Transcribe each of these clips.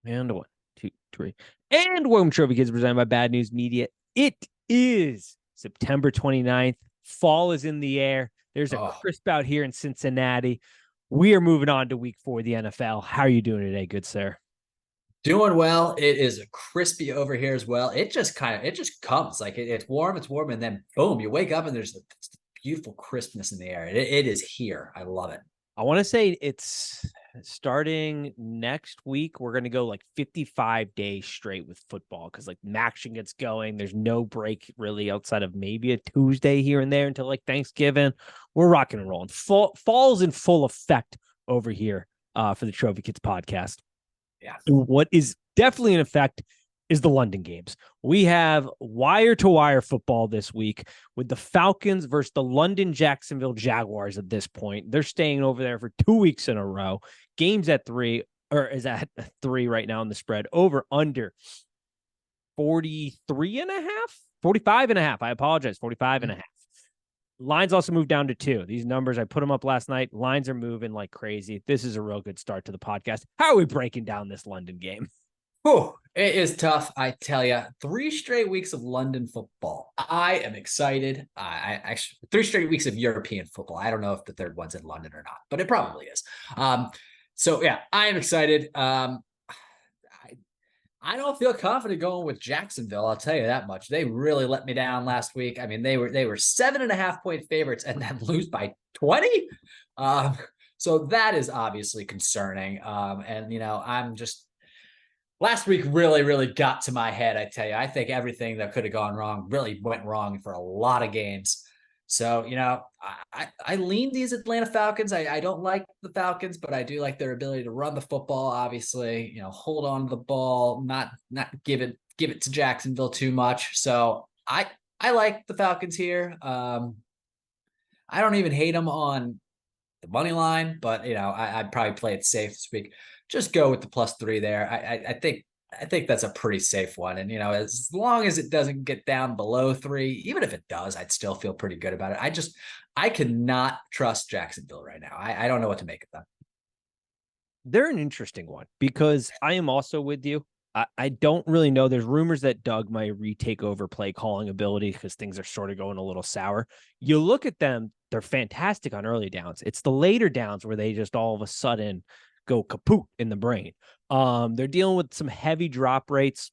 And one, two, three. And welcome, Trophy Kids, presented by Bad News Media. It is September 29th. Fall is in the air. There's a crisp out here in Cincinnati. We are moving on to week 4 of the NFL. How are you doing today, good sir? Doing well. It is crispy over here as well. It just comes like it's warm, and then boom, you wake up and there's this beautiful crispness in the air. It is here. I love it. I want to say it's starting next week. We're going to go like 55 days straight with football because like action gets going. There's no break really outside of maybe a Tuesday here and there until like Thanksgiving. We're rocking and rolling. Fall's in full effect over here for the Trophy Kids podcast. Yeah. What is definitely in effect is the London games. We have wire-to-wire football this week with the Falcons versus the London Jacksonville Jaguars at this point. They're staying over there for 2 weeks in a row. Game's at 3, or is at 3 right now in the spread. Over, under 43 and a half? 45 and a half. I apologize. 45 and a half. Lines also moved down to 2. These numbers, I put them up last night. Lines are moving like crazy. This is a real good start to the podcast. How are we breaking down this London game? Oh, it is tough. I tell you, 3 straight weeks of London football. I am excited. I actually 3 straight weeks of European football. I don't know if the third one's in London or not, but it probably is. So yeah, I am excited. I don't feel confident going with Jacksonville. I'll tell you that much. They really let me down last week. I mean, they were 7.5-point favorites and then lose by 20. So that is obviously concerning. And I'm just. Last week really got to my head, I tell you. I think everything that could have gone wrong really went wrong for a lot of games. So, I lean these Atlanta Falcons. I don't like the Falcons, but I do like their ability to run the football, obviously, hold on to the ball, not give it to Jacksonville too much. So I like the Falcons here. I don't even hate them on the money line, but I'd probably play it safe this week. Just go with the +3 there. I think that's a pretty safe one. And as long as it doesn't get down below 3, even if it does, I'd still feel pretty good about it. I cannot trust Jacksonville right now. I don't know what to make of them. They're an interesting one because I am also with you. I don't really know. There's rumors that Doug might retake over play calling ability because things are sort of going a little sour. You look at them, they're fantastic on early downs. It's the later downs where they just all of a sudden go kaput in the brain. They're dealing with some heavy drop rates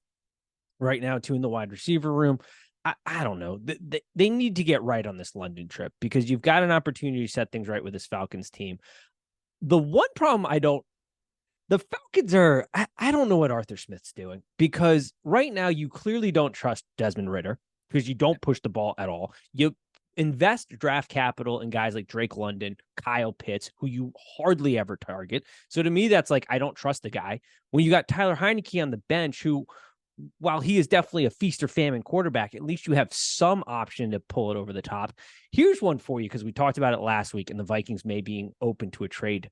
right now, too, in the wide receiver room. I don't know. They need to get right on this London trip because you've got an opportunity to set things right with this Falcons team. The one problem the Falcons are, I don't know what Arthur Smith's doing because right now you clearly don't trust Desmond Ridder because you don't push the ball at all. You invest draft capital in guys like Drake London, Kyle Pitts, who you hardly ever target. So to me, that's like, I don't trust the guy. When you got Tyler Heinicke on the bench, who, while he is definitely a feast or famine quarterback, at least you have some option to pull it over the top. Here's one for you because we talked about it last week and the Vikings may be open to a trade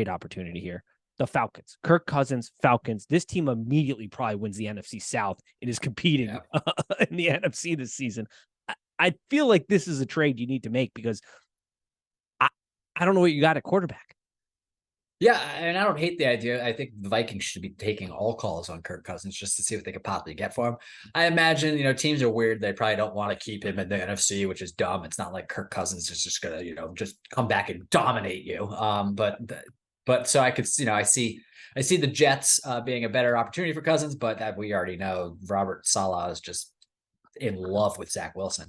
opportunity here. The Falcons, Kirk Cousins, Falcons. This team immediately probably wins the NFC South. It is competing in the NFC this season. I feel like this is a trade you need to make because I don't know what you got at quarterback. Yeah, and I don't hate the idea. I think the Vikings should be taking all calls on Kirk Cousins just to see what they could possibly get for him. I imagine, teams are weird. They probably don't want to keep him in the NFC, which is dumb. It's not like Kirk Cousins is just going to, just come back and dominate you. But so I could, I see the Jets being a better opportunity for Cousins, but we already know Robert Saleh is just in love with Zach Wilson.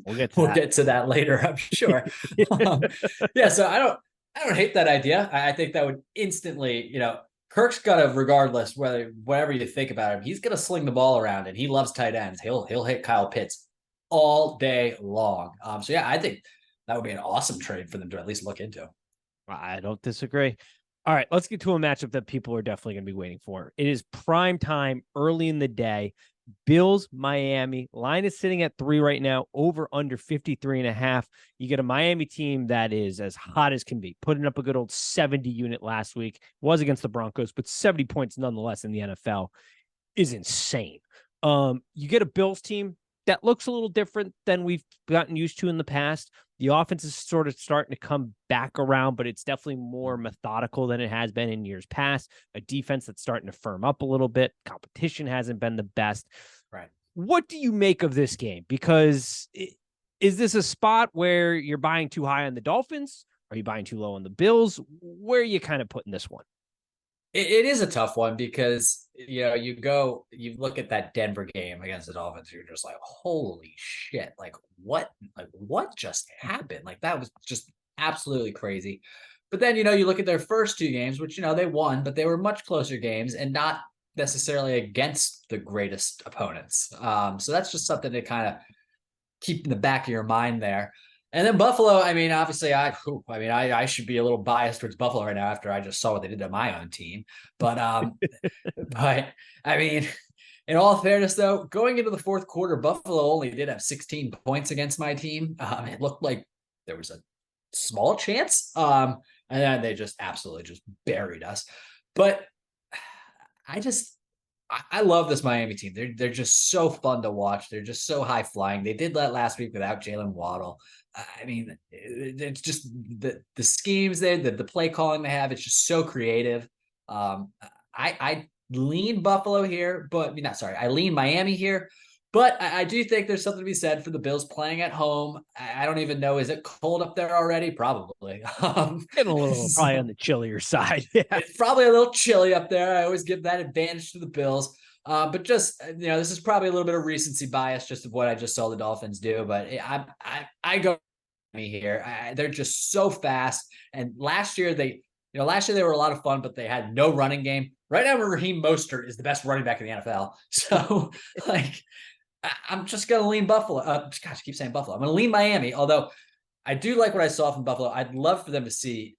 We'll get to that later, I'm sure. So I don't hate that idea. I think that would instantly, Kirk's got to, regardless whatever you think about him, he's going to sling the ball around, and he loves tight ends. He'll hit Kyle Pitts all day long. So yeah, I think that would be an awesome trade for them to at least look into. I don't disagree. All right, let's get to a matchup that people are definitely going to be waiting for. It is prime time, early in the day. Bills, Miami. Line is sitting at 3 right now, over under 53.5. You get a Miami team that is as hot as can be, putting up a good old 70 unit last week. Was against the Broncos, but 70 points nonetheless in the NFL is insane. You get a Bills team that looks a little different than we've gotten used to in the past. The offense is sort of starting to come back around, but it's definitely more methodical than it has been in years past. A defense that's starting to firm up a little bit. Competition hasn't been the best. Right. What do you make of this game? Because is this a spot where you're buying too high on the Dolphins? Are you buying too low on the Bills? Where are you kind of putting this one? It is a tough one because, you look at that Denver game against the Dolphins, you're just like, holy shit, what just happened? Like, that was just absolutely crazy. But then, you look at their first two games, which, they won, but they were much closer games and not necessarily against the greatest opponents. So that's just something to kind of keep in the back of your mind there. And then Buffalo, I mean, obviously, I should be a little biased towards Buffalo right now after I just saw what they did to my own team. But, but I mean, in all fairness, though, going into the fourth quarter, Buffalo only did have 16 points against my team. It looked like there was a small chance, and then they just absolutely just buried us. But I love this Miami team. They're just so fun to watch. They're just so high flying. They did that last week without Jalen Waddle. I mean, it's just the schemes the play calling they have. It's just so creative. I lean Buffalo here, but I lean Miami here. But I do think there's something to be said for the Bills playing at home. I don't even know. Is it cold up there already? Probably. Getting a little probably on the chillier side. Yeah. It's probably a little chilly up there. I always give that advantage to the Bills. But just, this is probably a little bit of recency bias just of what I just saw the Dolphins do. But I go me here. They're just so fast. And last year they were a lot of fun, but they had no running game. Right now, Raheem Mostert is the best running back in the NFL. So, I'm just going to lean Buffalo. Gosh, I keep saying Buffalo. I'm going to lean Miami, although I do like what I saw from Buffalo. I'd love for them to see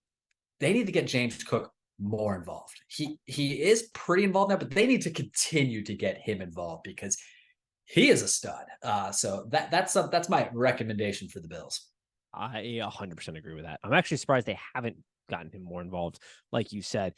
they need to get James Cook more involved. He is pretty involved now, but they need to continue to get him involved because he is a stud. So that's my recommendation for the Bills. I 100% agree with that. I'm actually surprised they haven't gotten him more involved. Like you said,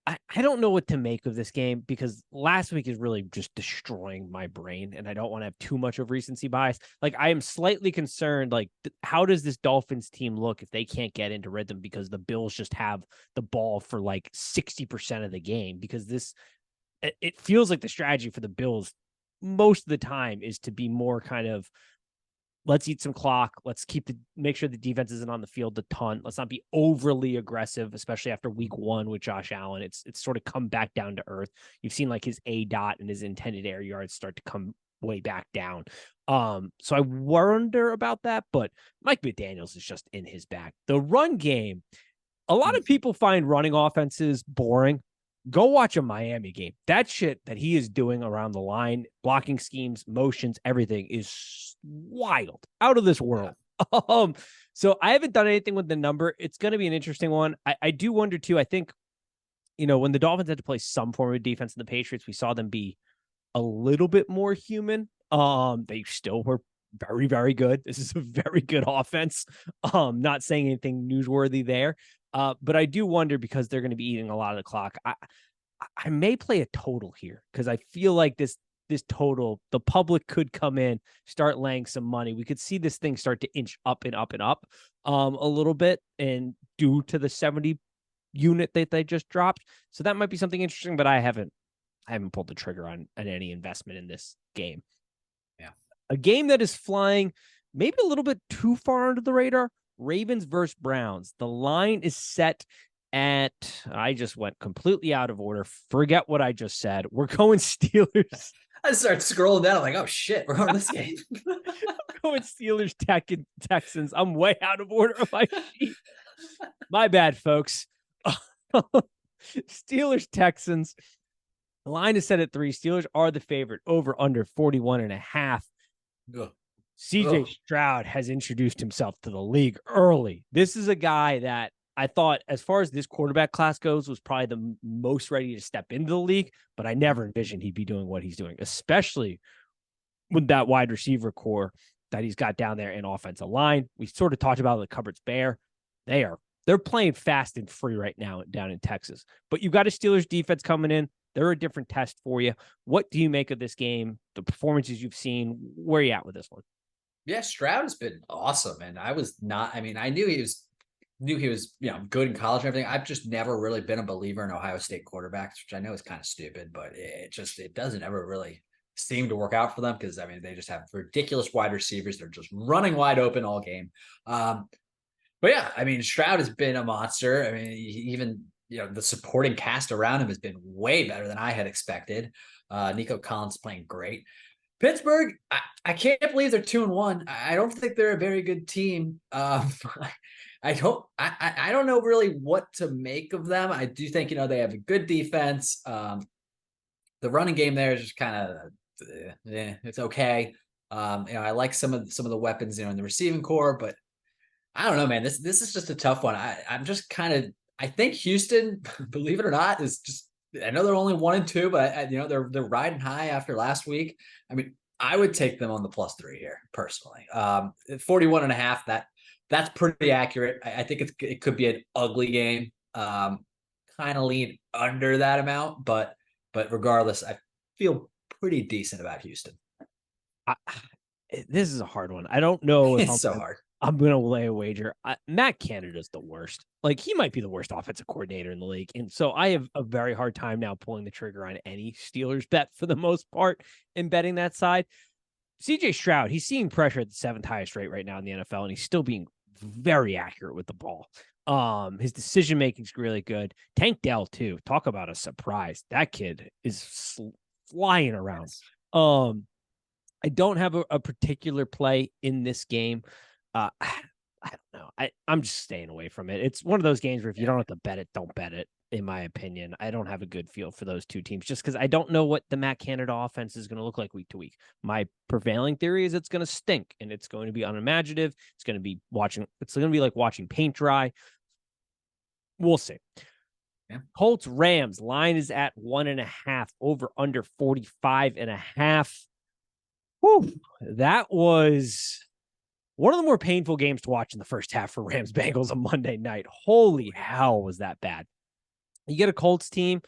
I don't know what to make of this game because last week is really just destroying my brain and I don't want to have too much of recency bias. Like I am slightly concerned, like how does this Dolphins team look if they can't get into rhythm because the Bills just have the ball for like 60% of the game because it feels like the strategy for the Bills most of the time is to be more kind of let's eat some clock. Let's make sure the defense isn't on the field a ton. Let's not be overly aggressive, especially after week one with Josh Allen. It's sort of come back down to earth. You've seen like his ADOT and his intended air yards start to come way back down. So I wonder about that, but Mike McDaniels is just in his bag. The run game, a lot of people find running offenses boring. Go watch a Miami game. That shit that he is doing around the line, blocking schemes, motions, everything is wild, out of this world. Yeah. So I haven't done anything with the number. It's going to be an interesting one. I do wonder too. I think, when the Dolphins had to play some form of defense in the Patriots, we saw them be a little bit more human. They still were very, very good. This is a very good offense. Not saying anything newsworthy there. But I do wonder because they're going to be eating a lot of the clock. I may play a total here because I feel like this total, the public could come in, start laying some money. We could see this thing start to inch up and up and up a little bit and due to the 70 unit that they just dropped. So that might be something interesting, but I haven't pulled the trigger on any investment in this game. Yeah. A game that is flying maybe a little bit too far under the radar. Ravens versus Browns. The line is set at, I just went completely out of order. Forget what I just said. We're going Steelers. I start scrolling down. I'm like, oh shit, we're on this game. I'm going Steelers, Texans. I'm way out of order on my sheet. My bad, folks. Steelers, Texans. The line is set at 3. Steelers are the favorite over under 41.5. Ugh. CJ Stroud has introduced himself to the league early. This is a guy that I thought, as far as this quarterback class goes, was probably the most ready to step into the league, but I never envisioned he'd be doing what he's doing, especially with that wide receiver core that he's got down there in offensive line. We sort of talked about the cupboard's bare. They're playing fast and free right now down in Texas, but you've got a Steelers defense coming in. They're a different test for you. What do you make of this game? The performances you've seen, where are you at with this one? Yeah, Stroud has been awesome. And I was not, I mean, I knew he was, good in college and everything. I've just never really been a believer in Ohio State quarterbacks, which I know is kind of stupid, but it doesn't ever really seem to work out for them because I mean they just have ridiculous wide receivers. They're just running wide open all game. But yeah, I mean Stroud has been a monster. I mean, even the supporting cast around him has been way better than I had expected. Nico Collins playing great. Pittsburgh, I can't believe they're 2-1. I don't think they're a very good team. I don't know really what to make of them. I do think they have a good defense. The running game there is just kind of it's okay. I like some of the weapons in the receiving core, but I don't know, man. This is just a tough one. I'm just kind of I think Houston, believe it or not, is just I know they're only 1-2, but they're riding high after last week. I mean, I would take them on the +3 here personally. 41.5. That's pretty accurate. I think it could be an ugly game. Kind of lean under that amount, but regardless, I feel pretty decent about Houston. I, this is a hard one. I don't know if It's so hard. I'm going to lay a wager. Matt Canada's the worst. Like, he might be the worst offensive coordinator in the league. And so I have a very hard time now pulling the trigger on any Steelers bet for the most part and betting that side. CJ Stroud, he's seeing pressure at the 7th highest rate right now in the NFL, and he's still being very accurate with the ball. His decision making is really good. Tank Dell too. Talk about a surprise. That kid is flying around. I don't have a particular play in this game. I don't know. I'm just staying away from it. It's one of those games where if you don't have to bet it, don't bet it. In my opinion, I don't have a good feel for those two teams just because I don't know what the Matt Canada offense is going to look like week to week. My prevailing theory is it's going to stink and it's going to be unimaginative. It's going to be like watching paint dry. We'll see. Yeah. Colts Rams line is at 1.5 over under 45.5. Whew, that was one of the more painful games to watch in the first half for Rams Bengals on Monday night. Holy hell, was that bad? You get a Colts team.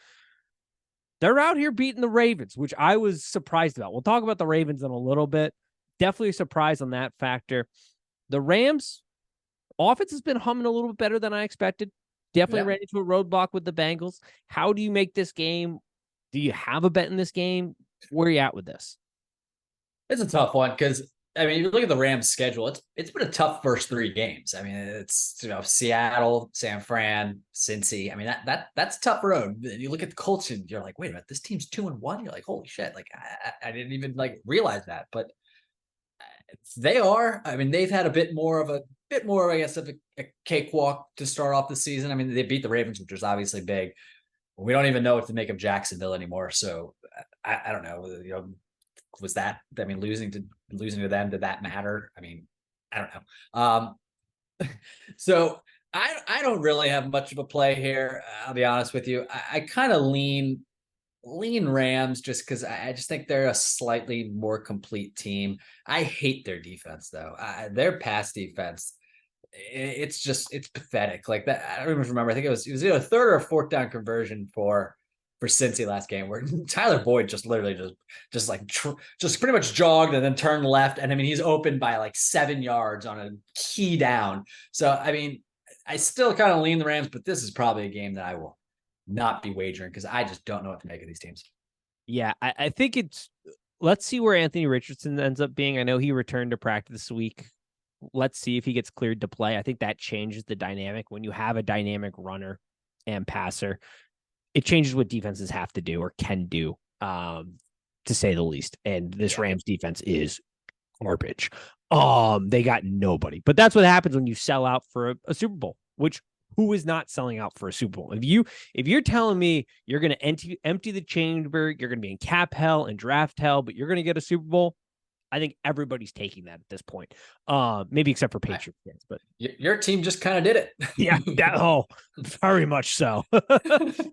They're out here beating the Ravens, which I was surprised about. We'll talk about the Ravens in a little bit. Definitely surprised on that factor. The Rams offense has been humming a little bit better than I expected. Definitely ran into a roadblock with the Bengals. How do you make this game? Do you have a bet in this game? Where are you at with this? It's a tough one because I mean, you look at the Rams' schedule. It's been a tough first 3 games. I mean, it's Seattle, San Fran, Cincy. I mean that's a tough road. You look at the Colts and you're like, wait a minute, this team's 2-1. You're like, holy shit! Like I didn't even realize that, but they are. I mean, they've had a bit more, I guess, of a cakewalk to start off the season. I mean, they beat the Ravens, which was obviously big. We don't even know what to make of Jacksonville anymore. So I don't know. Was that? I mean, losing to them, did that matter? I mean, I don't know. So I don't really have much of a play here. I'll be honest with you. I kind of lean Rams just because I just think they're a slightly more complete team. I hate their defense though. Their pass defense, it's pathetic. Like that, I don't even remember. I think it was either a 3rd or a 4th down conversion for Cincy last game where Tyler Boyd just literally just pretty much jogged and then turned left. And I mean, he's open by like 7 yards on a key down. So, I mean, I still kind of lean the Rams, but this is probably a game that I will not be wagering because I just don't know what to make of these teams. Yeah, I think let's see where Anthony Richardson ends up being. I know he returned to practice this week. Let's see if he gets cleared to play. I think that changes the dynamic when you have a dynamic runner and passer. It changes what defenses have to do or can do, to say the least. And this Rams defense is garbage. They got nobody. But that's what happens when you sell out for a Super Bowl, which who is not selling out for a Super Bowl? If you're telling me you're going to empty the chamber, you're going to be in cap hell and draft hell, but you're going to get a Super Bowl, I think everybody's taking that at this point. Maybe except for Patriots fans, but your team just kind of did it. Yeah, very much so.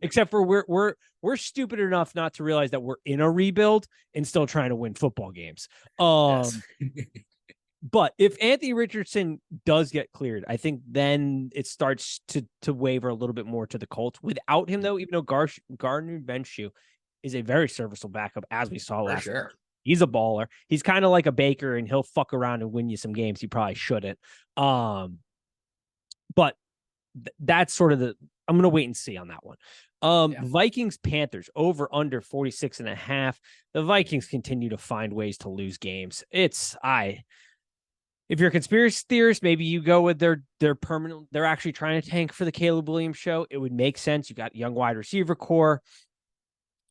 Except for we're stupid enough not to realize that we're in a rebuild and still trying to win football games. Yes. But if Anthony Richardson does get cleared, I think then it starts to waver a little bit more to the Colts. Without him, though, even though Gardner Minshew is a very serviceable backup, as we saw For last week. sure. He's a baller. He's kind of like a Baker, and he'll fuck around and win you some games he probably shouldn't. But that's sort of I'm going to wait and see on that one. Vikings Panthers over under 46.5. The Vikings continue to find ways to lose games. If you're a conspiracy theorist, maybe you go with they're permanent. They're actually trying to tank for the Caleb Williams show. It would make sense. You got young wide receiver core.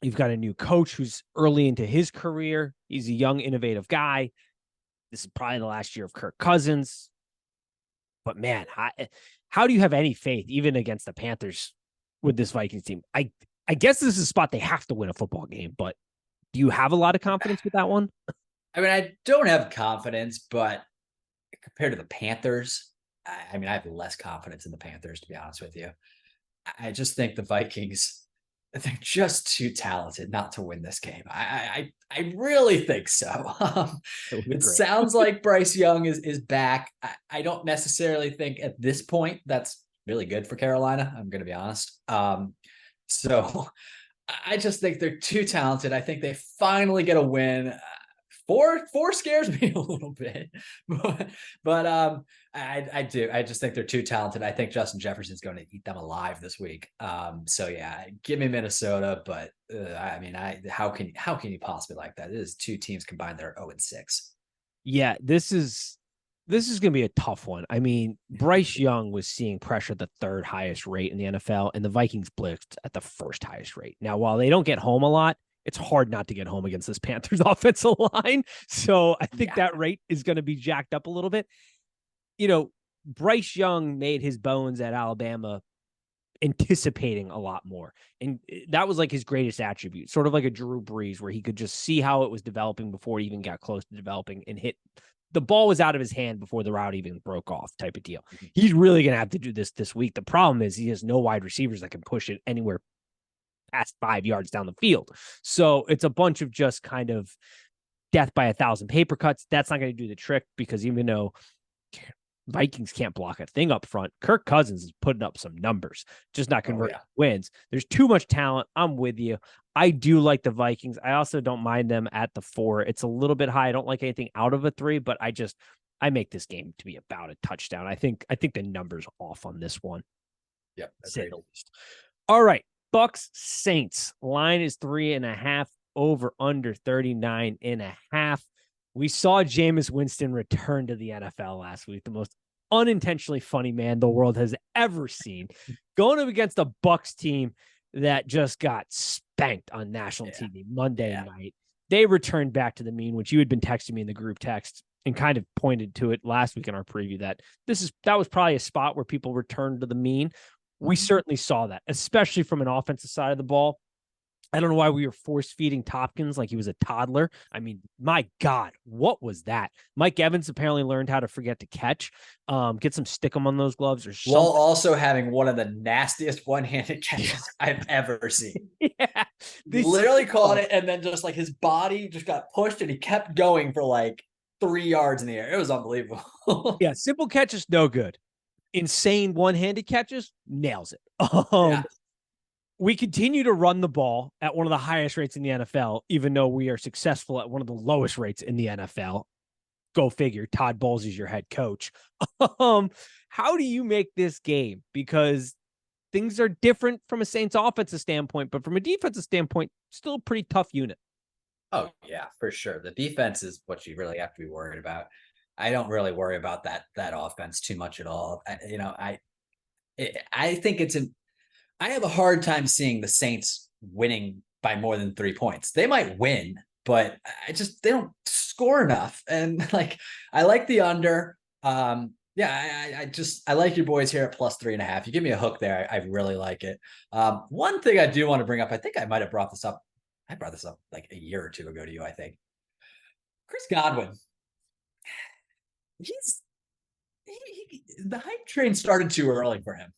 You've got a new coach who's early into his career. He's a young, innovative guy. This is probably the last year of Kirk Cousins. But man, how do you have any faith, even against the Panthers, with this Vikings team? I guess this is a spot they have to win a football game, but do you have a lot of confidence with that one? I mean, I don't have confidence, but compared to the Panthers, I mean, I have less confidence in the Panthers, to be honest with you. I just think the Vikings, they're just too talented not to win this game. I really think so. It sounds like Bryce Young is back. I don't necessarily think at this point that's really good for Carolina. I'm going to be honest. So I just think they're too talented. I think they finally get a win. Four scares me a little bit, but I do. I just think they're too talented. I think Justin Jefferson's going to eat them alive this week. So yeah, give me Minnesota. But I mean, how can you possibly like that? It is two teams combined that are 0-6. Yeah, this is going to be a tough one. I mean, Bryce Young was seeing pressure at the third highest rate in the NFL, and the Vikings blitzed at the first highest rate. Now, while they don't get home a lot, it's hard not to get home against this Panthers offensive line. So I think that rate is going to be jacked up a little bit. You know, Bryce Young made his bones at Alabama anticipating a lot more. And that was like his greatest attribute, sort of like a Drew Brees, where he could just see how it was developing before he even got close to developing and hit. The ball was out of his hand before the route even broke off, type of deal. He's really going to have to do this week. The problem is he has no wide receivers that can push it anywhere past 5 yards down the field. So it's a bunch of just kind of death by 1,000 paper cuts. That's not going to do the trick, because even though Vikings can't block a thing up front, Kirk Cousins is putting up some numbers, just not converting wins. There's too much talent. I'm with you. I do like the Vikings. I also don't mind them at the 4. It's a little bit high. I don't like anything out of a 3, but I make this game to be about a touchdown. I think the number's off on this one. Yep. Say the least. All right. Bucks Saints line is 3.5, over under 39.5. We saw Jameis Winston return to the NFL last week, the most unintentionally funny man the world has ever seen, going up against a Bucks team that just got spanked on national TV Monday night. They returned back to the mean, which you had been texting me in the group text and kind of pointed to it last week in our preview that that was probably a spot where people returned to the mean. We certainly saw that, especially from an offensive side of the ball. I don't know why we were force feeding Tompkins like he was a toddler. I mean, my God, what was that? Mike Evans apparently learned how to forget to catch. Get some stickum on those gloves or something. While also having one of the nastiest one-handed catches I've ever seen. Yeah. Literally caught it, and then just like his body just got pushed and he kept going for like 3 yards in the air. It was unbelievable. Yeah, simple catches, no good. Insane one-handed catches, nails it. We continue to run the ball at one of the highest rates in the NFL, even though we are successful at one of the lowest rates in the NFL. Go figure. Todd Bowles is your head coach. How do you make this game? Because things are different from a Saints offensive standpoint, but from a defensive standpoint, still a pretty tough unit. Oh, yeah, for sure. The defense is what you really have to be worried about. I don't really worry about that offense too much at all. I think I have a hard time seeing the Saints winning by more than 3 points. They might win, but they don't score enough. And I like the under. I like your boys here at +3.5. You give me a hook there. I really like it. One thing I do want to bring up, I think I might have brought this up. I brought this up like a year or two ago to you, I think. Chris Godwin. The hype train started too early for him.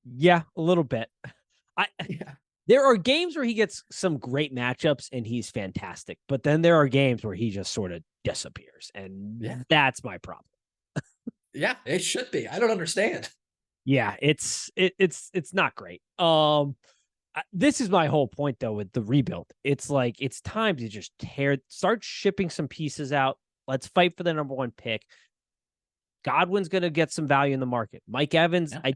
Yeah, a little bit. There are games where he gets some great matchups and he's fantastic, but then there are games where he just sort of disappears, and that's my problem. Yeah, it should be. I don't understand. Yeah, it's not great. This is my whole point though with the rebuild. It's like it's time to just start shipping some pieces out. Let's fight for the number 1 pick. Godwin's going to get some value in the market. Mike Evans, Yeah.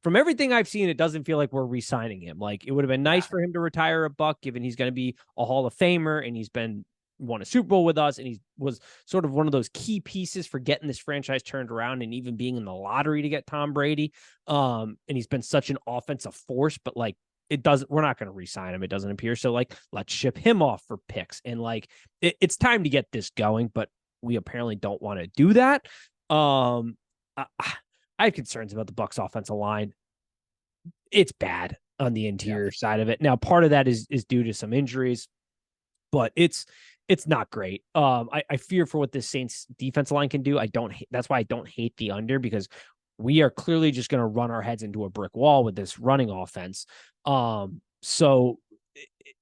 From everything I've seen, it doesn't feel like we're re-signing him. Like it would have been nice for him to retire a buck, given he's going to be a Hall of Famer and he's won a Super Bowl with us, and he was sort of one of those key pieces for getting this franchise turned around and even being in the lottery to get Tom Brady. And he's been such an offensive force, but like we're not going to re-sign him. It doesn't appear. So like, let's ship him off for picks. And like, it's time to get this going, but we apparently don't want to do that. I have concerns about the Bucs offensive line. It's bad on the interior side of it. Now, part of that is due to some injuries, but it's not great. I fear for what this Saints defensive line can do. That's why I don't hate the under, because we are clearly just going to run our heads into a brick wall with this running offense. So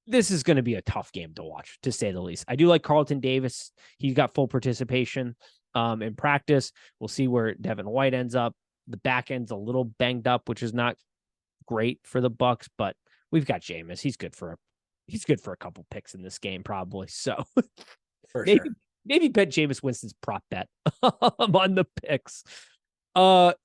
this is going to be a tough game to watch, to say the least. I do like Carlton Davis. He's got full participation in practice. We'll see where Devin White ends up. The back end's a little banged up, which is not great for the Bucs, but we've got Jameis. He's good for a couple picks in this game, probably. So maybe bet Jameis Winston's prop bet on the picks.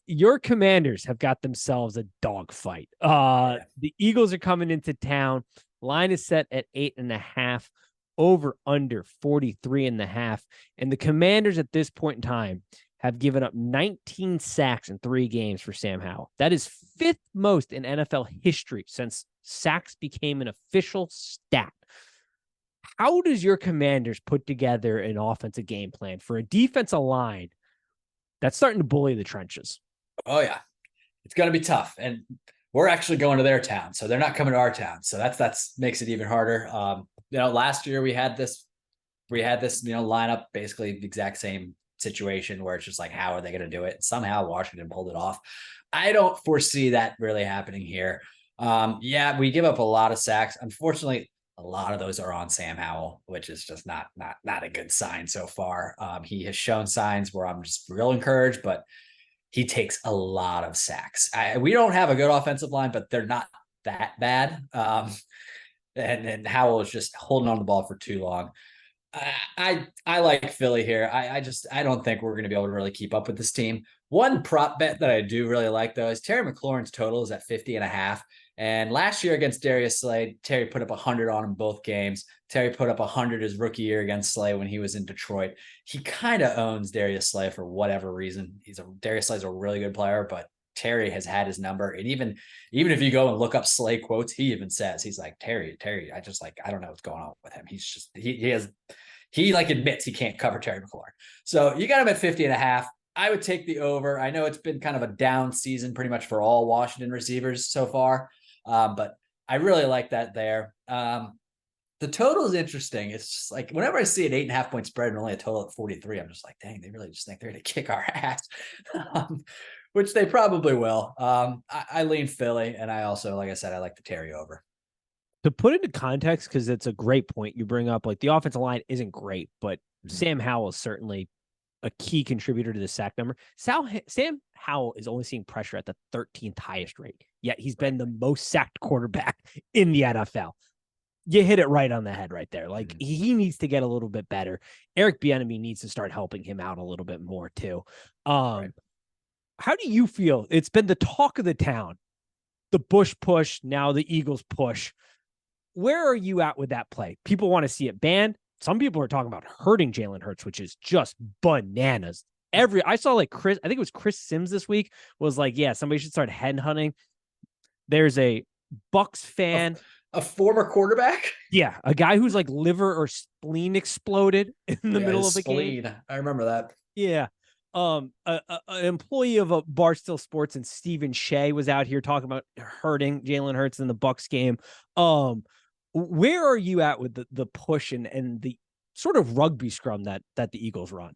Your Commanders have got themselves a dog fight. The Eagles are coming into town. Line is set at 8.5, over under 43.5. And the Commanders at this point in time have given up 19 sacks in 3 games for Sam Howell. That is 5th most in NFL history since sacks became an official stat. How does your Commanders put together an offensive game plan for a defensive line that's starting to bully the trenches? Oh yeah, it's going to be tough. And we're actually going to their town, so they're not coming to our town. So that's makes it even harder. Last year we had this, lineup, basically the exact same situation where it's just like, how are they going to do it? Somehow Washington pulled it off. I don't foresee that really happening here. We give up a lot of sacks. Unfortunately, a lot of those are on Sam Howell, which is just not a good sign so far. He has shown signs where I'm just real encouraged, but he takes a lot of sacks. We don't have a good offensive line, but they're not that bad. And Howell is just holding on the ball for too long. I like Philly here. I don't think we're going to be able to really keep up with this team. One prop bet that I do really like, though, is Terry McLaurin's total is at 50.5. And last year against Darius Slay, Terry put up 100 on him both games. Terry put up 100 his rookie year against Slay when he was in Detroit. He kind of owns Darius Slay for whatever reason. Darius Slay's a really good player, but Terry has had his number. And even if you go and look up Slay quotes, he even says, he's like, Terry, I don't know what's going on with him. He's just, he admits he can't cover Terry McLaurin. So you got him at 50.5. I would take the over. I know it's been kind of a down season pretty much for all Washington receivers so far. But I really like that there. The total is interesting. It's just like whenever I see an 8.5 point spread and only a total at 43, I'm just like, dang, they really just think they're going to kick our ass, which they probably will. I lean Philly, and I also, like I said, I like the Terry over. To put into context, because it's a great point you bring up, like the offensive line isn't great, but Sam Howell is certainly a key contributor to the sack number. Sam Howell is only seeing pressure at the 13th highest rate, yet he's been the most sacked quarterback in the NFL. You hit it right on the head right there. Like he needs to get a little bit better. Eric Bieniemy needs to start helping him out a little bit more too. How do you feel? It's been the talk of the town, the Bush push, now the Eagles push. Where are you at with that play? People want to see it banned. Some people are talking about hurting Jalen Hurts, which is just bananas. I saw I think it was Chris Sims this week was like, yeah, somebody should start head hunting. There's a Bucs fan. A former quarterback? Yeah, a guy who's like liver or spleen exploded in the middle of the game. I remember that. Yeah. An employee of a Barstool Sports and Stephen Shea was out here talking about hurting Jalen Hurts in the Bucs game. Where are you at with the push and the sort of rugby scrum that the Eagles run?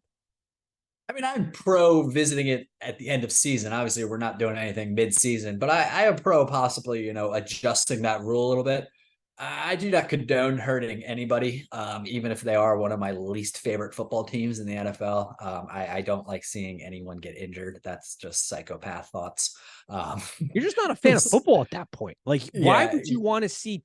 I mean, I'm pro visiting it at the end of season. Obviously, we're not doing anything mid-season, but I am pro possibly, adjusting that rule a little bit. I do not condone hurting anybody, even if they are one of my least favorite football teams in the NFL. I don't like seeing anyone get injured. That's just psychopath thoughts. Um, You're just not a fan of football at that point. Like, why yeah, would you want to see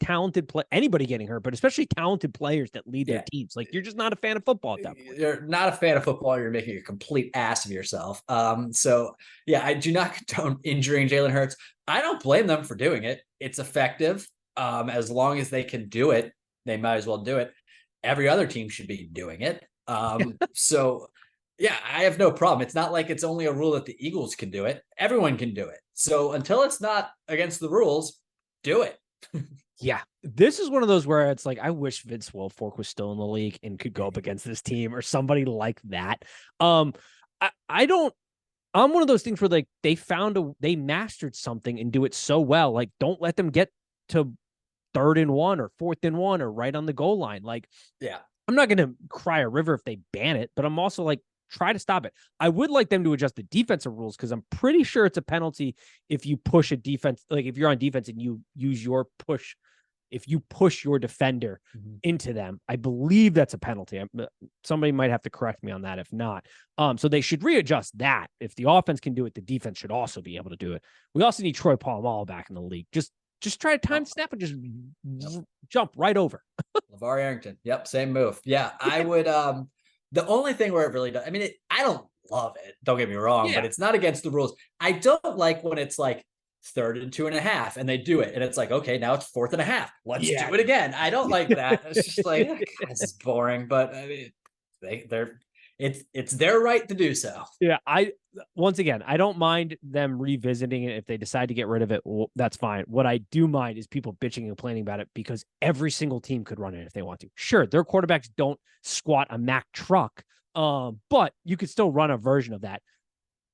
anybody getting hurt, but especially talented players that lead their yeah. teams? Like, you're just not a fan of football at that point. You're not a fan of football. You're making a complete ass of yourself. So yeah, I do not condone injuring Jalen Hurts. I don't blame them for doing it. It's effective. As long as they can do it, they might as well do it. Every other team should be doing it. So yeah, I have no problem. It's not like it's only a rule that the Eagles can do it. Everyone can do it. So until it's not against the rules, do it. Yeah, this is one of those where it's like, I wish Vince Wilfork was still in the league and could go up against this team or somebody like that. I don't. I'm one of those things where like they mastered something and do it so well. Like, don't let them get to 3rd and 1 or 4th and 1 or right on the goal line. Like, Yeah. I'm not going to cry a river if they ban it, but I'm also like, try to stop it. I would like them to adjust the defensive rules because I'm pretty sure it's a penalty if you push a defense, like if you're on defense and you use your push, if you push your defender into them. I believe that's a penalty. Somebody might have to correct me on that if not. So they should readjust that. If the offense can do it, the defense should also be able to do it. We also need Troy Polamalu back in the league. Just try to time snap and just jump right over. LeVar Arrington. Yep, same move. Yeah, I would. The only thing where it really does, I mean, I don't love it. Don't get me wrong, but it's not against the rules. I don't like when it's like 3rd and 2.5, and they do it, and it's like, okay, now it's 4th and 1/2. Let's do it again. I don't like that. It's just like, this is boring. But I mean, it's their right to do so. Yeah, once again, I don't mind them revisiting it if they decide to get rid of it. Well, that's fine. What I do mind is people bitching and complaining about it because every single team could run it if they want to. Sure, their quarterbacks don't squat a Mack truck, but you could still run a version of that.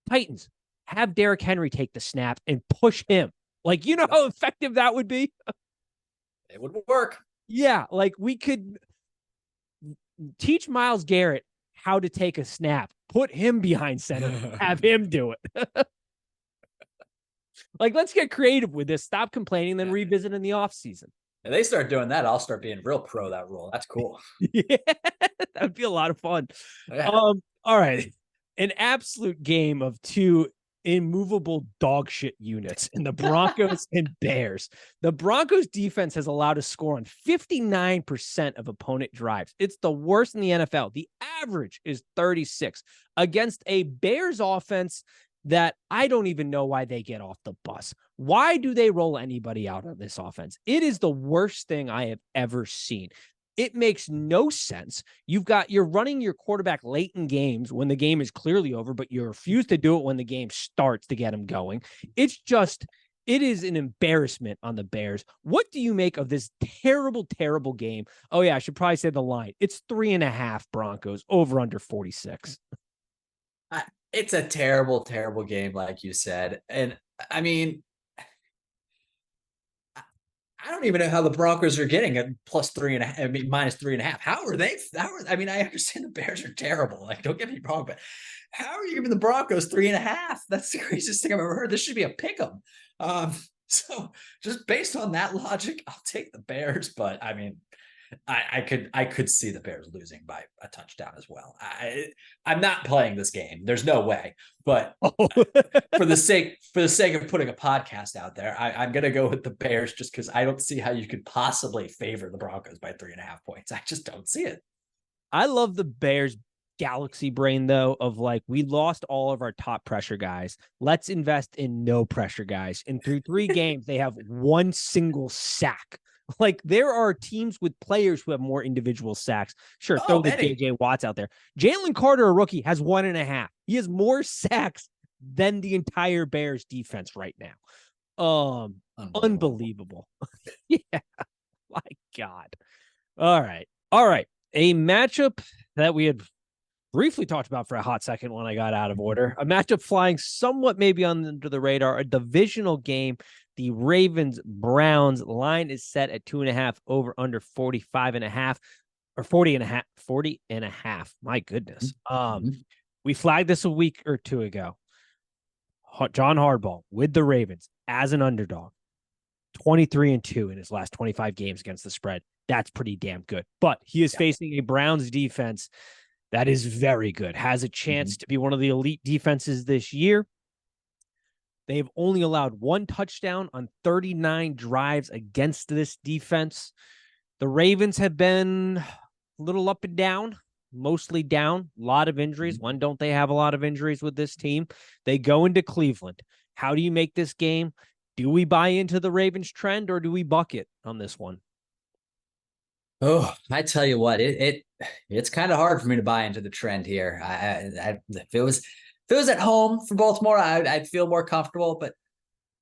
Titans, have Derrick Henry take the snap and push him. Like, you know how effective that would be? It would work. Yeah, like we could teach Myles Garrett how to take a snap, put him behind center, have him do it. Like, let's get creative with this. Stop complaining, then revisit in the offseason. If they start doing that, I'll start being real pro that rule. That's cool. Yeah, that'd be a lot of fun. Yeah. All right. An absolute game of two immovable dog shit units in the Broncos and Bears. The Broncos defense has allowed a score on 59% of opponent drives. It's the worst in the NFL. The average is 36 against a Bears offense that I don't even know why they get off the bus. Why do they roll anybody out of this offense? It is the worst thing I have ever seen. It makes no sense. You're running your quarterback late in games when the game is clearly over, but you refuse to do it when the game starts to get him going. It is an embarrassment on the Bears. What do you make of this terrible, terrible game? Oh yeah, I should probably say the line. It's 3.5 Broncos over under 46. It's a terrible, terrible game, like you said. And I mean, I don't even know how the Broncos are getting a +3.5. I mean, -3.5. I mean, I understand the Bears are terrible. Like, don't get me wrong, but how are you giving the Broncos 3.5? That's the craziest thing I've ever heard. This should be a pick 'em. So just based on that logic, I'll take the Bears. But I mean, I could see the Bears losing by a touchdown as well. I'm not playing this game. There's no way. But for the sake of putting a podcast out there, I'm gonna go with the Bears just because I don't see how you could possibly favor the Broncos by 3.5 points. I just don't see it. I love the Bears galaxy brain though of like, we lost all of our top pressure guys. Let's invest in no pressure guys. And through 3 games, they have 1 single sack. Like, there are teams with players who have more individual sacks. Sure, throw the JJ Watts out there. Jalen Carter, a rookie, has 1.5. He has more sacks than the entire Bears defense right now. Unbelievable. Yeah. My God. All right. A matchup that we had briefly talked about for a hot second when I got out of order. A matchup flying somewhat maybe under the radar, a divisional game. The Ravens-Browns line is set at 2.5 over under 45.5 or 40.5. My goodness. We flagged this a week or 2 ago. John Harbaugh with the Ravens as an underdog. 23-2 in his last 25 games against the spread. That's pretty damn good. But he is facing a Browns defense that is very good, has a chance to be one of the elite defenses this year. They've only allowed 1 touchdown on 39 drives against this defense. The Ravens have been a little up and down, mostly down, a lot of injuries. When don't they have a lot of injuries with this team? They go into Cleveland. How do you make this game? Do we buy into the Ravens trend or do we buck it on this one? Oh, I tell you what, it's kind of hard for me to buy into the trend here. If it was at home for Baltimore, I'd feel more comfortable. But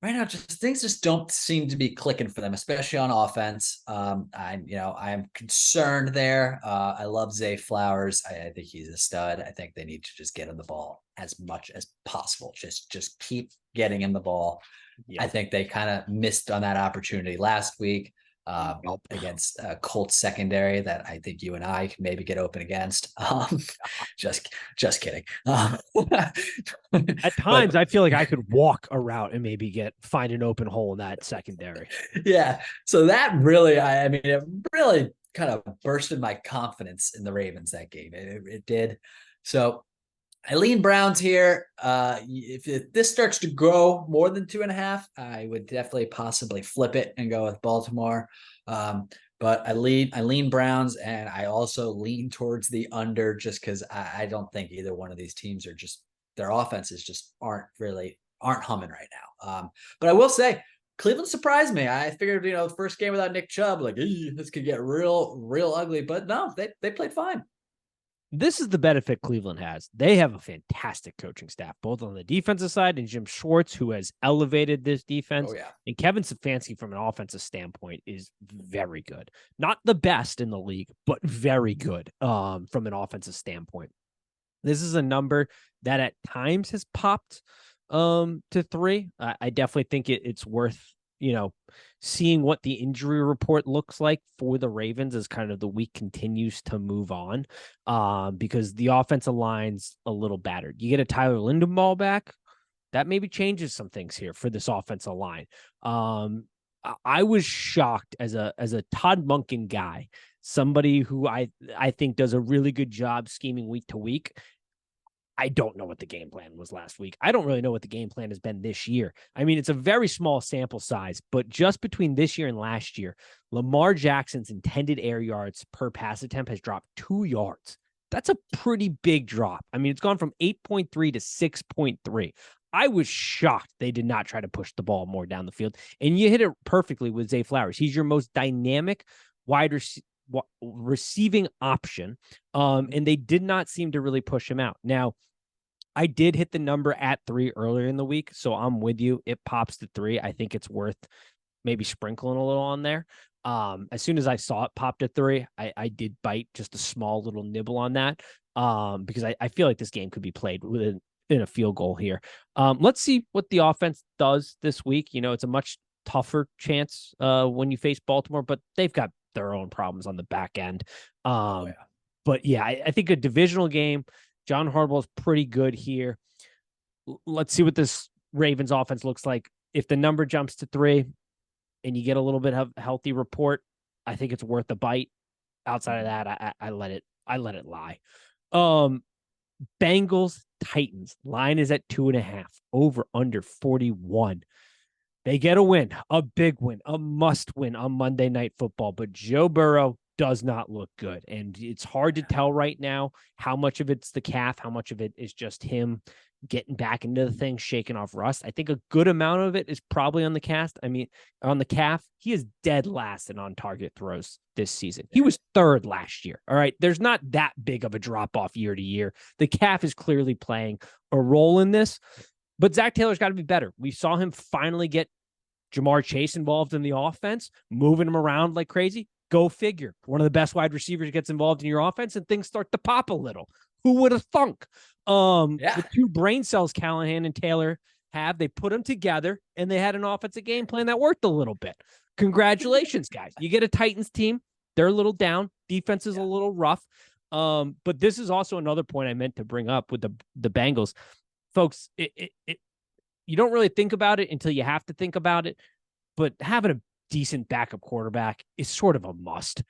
right now, things just don't seem to be clicking for them, especially on offense. I'm concerned there. I love Zay Flowers. I think he's a stud. I think they need to just get him the ball as much as possible. Just keep getting him the ball. Yep. I think they kind of missed on that opportunity last week against Colts secondary that I think you and I can maybe get open against. Just kidding. At times, I feel like I could walk a route and maybe find an open hole in that secondary. Yeah. So that really, I mean, it really kind of bursted my confidence in the Ravens that game. It did. So I lean Browns here. If this starts to go more than 2.5, I would definitely possibly flip it and go with Baltimore. But I lean Browns, and I also lean towards the under just because I don't think either one of these teams are their offenses just aren't humming right now. But I will say Cleveland surprised me. I figured, the first game without Nick Chubb, like this could get real ugly, but no, they played fine. This is the benefit Cleveland has. They have a fantastic coaching staff, both on the defensive side and Jim Schwartz, who has elevated this defense. Oh, yeah. And Kevin Stefanski, from an offensive standpoint, is very good. Not the best in the league, but very good from an offensive standpoint. This is a number that at times has popped to 3. I definitely think it's worth seeing what the injury report looks like for the Ravens as kind of the week continues to move on, because the offensive line's a little battered. You get a Tyler Lindenball back, that maybe changes some things here for this offensive line. I was shocked as a Todd Monken guy, somebody who I think does a really good job scheming week to week. I don't know what the game plan was last week. I don't really know what the game plan has been this year. I mean, it's a very small sample size, but just between this year and last year, Lamar Jackson's intended air yards per pass attempt has dropped 2 yards. That's a pretty big drop. I mean, it's gone from 8.3 to 6.3. I was shocked they did not try to push the ball more down the field. And you hit it perfectly with Zay Flowers. He's your most dynamic wide receiving option. And they did not seem to really push him out. Now, I did hit the number at 3 earlier in the week, so I'm with you. It pops to 3. I think it's worth maybe sprinkling a little on there. As soon as I saw it pop to 3, I did bite just a small little nibble on that, because I feel like this game could be played in a field goal here. Let's see what the offense does this week. It's a much tougher chance when you face Baltimore, but they've got their own problems on the back end. But yeah, I think a divisional game, John Harbaugh is pretty good here. Let's see what this Ravens offense looks like. If the number jumps to 3 and you get a little bit of healthy report, I think it's worth a bite. Outside of that, I let it lie. Bengals, Titans. Line is at 2.5. Over under 41. They get a win, a big win, a must win on Monday Night Football. But Joe Burrow does not look good. And it's hard to tell right now how much of it's the calf, how much of it is just him getting back into the thing, shaking off rust. I think a good amount of it is probably on the calf. He is dead last in on target throws this season. He was 3rd last year. All right. There's not that big of a drop off year to year. The calf is clearly playing a role in this, but Zach Taylor's got to be better. We saw him finally get Jamar Chase involved in the offense, moving him around like crazy. Go figure. One of the best wide receivers gets involved in your offense and things start to pop a little. Who would have thunk? The 2 brain cells Callahan and Taylor have, they put them together and they had an offensive game plan that worked a little bit. Congratulations, guys. You get a Titans team. They're a little down. Defense is a little rough. But this is also another point I meant to bring up with the Bengals. Folks, you don't really think about it until you have to think about it. But having a decent backup quarterback is sort of a must.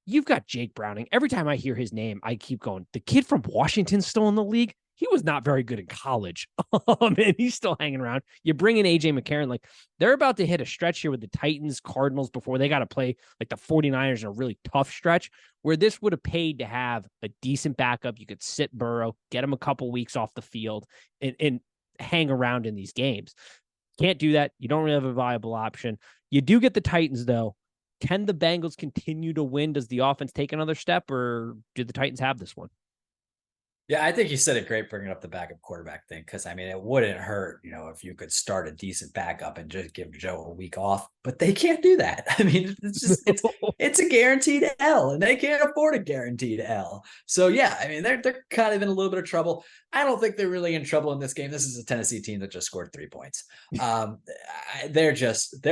You've got Jake Browning. Every time I hear his name, I keep going, the kid from Washington's still in the league. He was not very good in college. And he's still hanging around. You bring in AJ McCarron, like they're about to hit a stretch here with the Titans, Cardinals before they got to play like the 49ers in a really tough stretch where this would have paid to have a decent backup. You could sit Burrow, get him a couple weeks off the field and hang around in these games. Can't do that. You don't really have a viable option. You do get the Titans, though. Can the Bengals continue to win? Does the offense take another step, or do the Titans have this one? Yeah, I think you said it great bringing up the backup quarterback thing because I mean it wouldn't hurt, if you could start a decent backup and just give Joe a week off, but they can't do that. I mean, it's a guaranteed L, and they can't afford a guaranteed L. So yeah, I mean they're kind of in a little bit of trouble. I don't think they're really in trouble in this game. This is a Tennessee team that just scored 3 points. They're